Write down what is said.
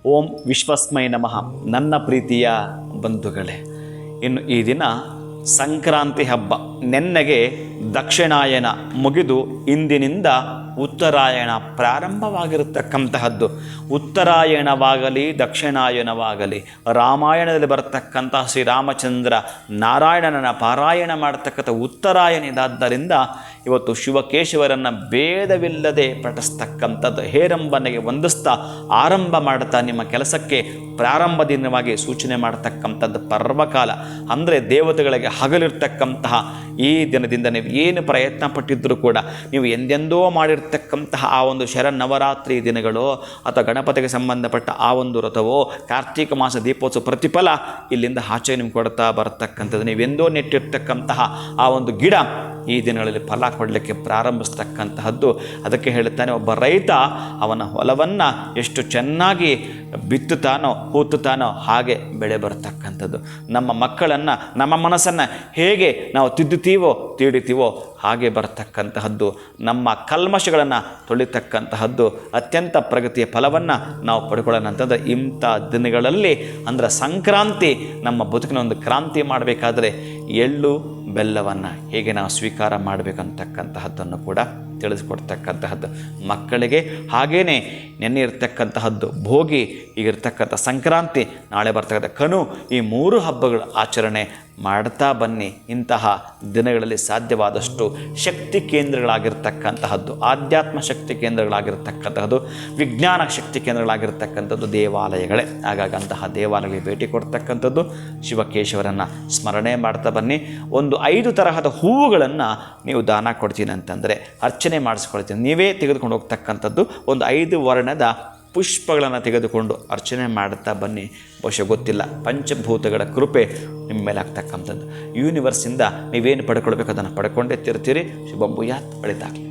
ಓಂ ವಿಶ್ವಸ್ಮೈ ನಮಃ. ನನ್ನ ಪ್ರೀತಿಯ ಬಂಧುಗಳೇ, ಇನ್ನು ಈ ದಿನ ಸಂಕ್ರಾಂತಿ ಹಬ್ಬ. ನೆನ್ನೆಗೆ ದಕ್ಷಿಣಾಯನ ಮುಗಿದು ಇಂದಿನಿಂದ ಉತ್ತರಾಯಣ ಪ್ರಾರಂಭವಾಗಿರತಕ್ಕಂತಹದ್ದು. ಉತ್ತರಾಯಣವಾಗಲಿ ದಕ್ಷಿಣಾಯನವಾಗಲಿ ರಾಮಾಯಣದಲ್ಲಿ ಬರತಕ್ಕಂತಹ ಶ್ರೀರಾಮಚಂದ್ರ ನಾರಾಯಣನ ಪಾರಾಯಣ ಮಾಡತಕ್ಕಂಥ ಉತ್ತರಾಯಣ ಇದಾದ್ದರಿಂದ ಇವತ್ತು ಶಿವಕೇಶವರನ್ನು ಭೇದವಿಲ್ಲದೆ ಪಠಿಸ್ತಕ್ಕಂಥದ್ದು. ಹೇರಂಬನಿಗೆ ವಂದಿಸ್ತಾ ಆರಂಭ ಮಾಡುತ್ತಾ ನಿಮ್ಮ ಕೆಲಸಕ್ಕೆ ಪ್ರಾರಂಭ ದಿನವಾಗಿ ಸೂಚನೆ ಮಾಡತಕ್ಕಂಥದ್ದು ಪರ್ವಕಾಲ. ಅಂದರೆ ದೇವತೆಗಳಿಗೆ ಹಗಲಿರ್ತಕ್ಕಂತಹ ಈ ದಿನದಿಂದ ನೀವು ಏನು ಪ್ರಯತ್ನ ಪಟ್ಟಿದ್ದರೂ ಕೂಡ ನೀವು ಎಂದೆಂದೋ ಮಾಡಿರ್ತಕ್ಕಂತಹ ಆ ಒಂದು ಶರನ್ನವರಾತ್ರಿ ದಿನಗಳು ಅಥವಾ ಗಣಪತಿಗೆ ಸಂಬಂಧಪಟ್ಟ ಆ ಒಂದು ವ್ರತವೋ ಕಾರ್ತೀಕ ಮಾಸ ದೀಪೋತ್ಸವ ಪ್ರತಿಫಲ ಇಲ್ಲಿಂದ ಆಚೆ ನಿಮ್ಗೆ ಕೊಡ್ತಾ ಬರತಕ್ಕಂಥದ್ದು. ನೀವೆಂದೋ ನೆಟ್ಟಿರ್ತಕ್ಕಂತಹ ಆ ಒಂದು ಗಿಡ ಈ ದಿನಗಳಲ್ಲಿ ಫಲ ಕೊಡಲಿಕ್ಕೆ ಪ್ರಾರಂಭಿಸ್ತಕ್ಕಂತಹದ್ದು. ಅದಕ್ಕೆ ಹೇಳುತ್ತಾನೆ, ಒಬ್ಬ ರೈತ ಅವನ ಹೊಲವನ್ನು ಎಷ್ಟು ಚೆನ್ನಾಗಿ ಬಿತ್ತುತ್ತಾನೋ ಹೂತುತ್ತಾನೋ ಹಾಗೆ ಬೆಳೆ ಬರತಕ್ಕಂಥದ್ದು. ನಮ್ಮ ಮಕ್ಕಳನ್ನು ನಮ್ಮ ಮನಸ್ಸನ್ನು ಹೇಗೆ ನಾವು ತಿದ್ದುತ್ತೀವೋ ತೀಡಿತೀವೋ ಹಾಗೆ ಬರತಕ್ಕಂತಹದ್ದು. ನಮ್ಮ ಕಲ್ಮಶಗಳನ್ನು ತೊಳಿತಕ್ಕಂತಹದ್ದು. ಅತ್ಯಂತ ಪ್ರಗತಿಯ ಫಲವನ್ನು ನಾವು ಪಡ್ಕೊಳ್ಳೋಣ ಅಂತಂದರೆ ಇಂಥ ದಿನಗಳಲ್ಲಿ ಅಂದರೆ ಸಂಕ್ರಾಂತಿ ನಮ್ಮ ಬದುಕಿನ ಒಂದು ಕ್ರಾಂತಿ ಮಾಡಬೇಕಾದ್ರೆ ಎಳ್ಳು ಬೆಲ್ಲವನ್ನು ಹೇಗೆ ನಾವು ಸ್ವೀಕಾರ ಮಾಡಬೇಕಂತಕ್ಕಂತಹದ್ದನ್ನು ಕೂಡ ತಿಳಿಸ್ಕೊಡ್ತಕ್ಕಂತಹದ್ದು. ಮಕ್ಕಳಿಗೆ ಹಾಗೇ ನೆನ್ನೆ ಇರ್ತಕ್ಕಂತಹದ್ದು ಭೋಗಿ, ಈಗಿರ್ತಕ್ಕಂಥ ಸಂಕ್ರಾಂತಿ, ನಾಳೆ ಬರ್ತಕ್ಕಂಥ ಕನು, ಈ 3 ಹಬ್ಬಗಳು ಆಚರಣೆ ಮಾಡ್ತಾ ಬನ್ನಿ. ಇಂತಹ ದಿನಗಳಲ್ಲಿ ಸಾಧ್ಯವಾದಷ್ಟು ಶಕ್ತಿ ಕೇಂದ್ರಗಳಾಗಿರ್ತಕ್ಕಂತಹದ್ದು, ಆಧ್ಯಾತ್ಮ ಶಕ್ತಿ ಕೇಂದ್ರಗಳಾಗಿರ್ತಕ್ಕಂತಹದ್ದು, ವಿಜ್ಞಾನ ಶಕ್ತಿ ಕೇಂದ್ರಗಳಾಗಿರ್ತಕ್ಕಂಥದ್ದು ದೇವಾಲಯಗಳೇ. ಹಾಗಾಗಿ ಅಂತಹ ದೇವಾಲಯಗಳಿಗೆ ಭೇಟಿ ಕೊಡ್ತಕ್ಕಂಥದ್ದು, ಶಿವಕೇಶವರನ್ನು ಸ್ಮರಣೆ ಮಾಡ್ತಾ ಬನ್ನಿ. ಒಂದು 5 ತರಹದ ಹೂವುಗಳನ್ನು ನೀವು ದಾನ ಕೊಡ್ತೀನಿ ಅಂತಂದರೆ ಅರ್ಚನೆ ಮಾಡಿಸ್ಕೊಳ್ತೀನಿ. ನೀವೇ ತೆಗೆದುಕೊಂಡು ಹೋಗ್ತಕ್ಕಂಥದ್ದು ಒಂದು 5 ವರ್ಣದ ಪುಷ್ಪಗಳನ್ನು ತೆಗೆದುಕೊಂಡು ಅರ್ಚನೆ ಮಾಡುತ್ತಾ ಬನ್ನಿ. ಬಹುಶಃ ಗೊತ್ತಿಲ್ಲ, ಪಂಚಭೂತಗಳ ಕೃಪೆ ನಿಮ್ಮ ಮೇಲೆ ಆಗ್ತಕ್ಕಂಥದ್ದು. ಯೂನಿವರ್ಸಿಂದ ನೀವೇನು ಪಡ್ಕೊಳ್ಬೇಕು ಅದನ್ನು ಪಡ್ಕೊಂಡೇ ತಿರ್ತೀರಿ. ಶುಭಂ ಭೂಯಾತ್, ಒಳಿತಾಗಲಿ.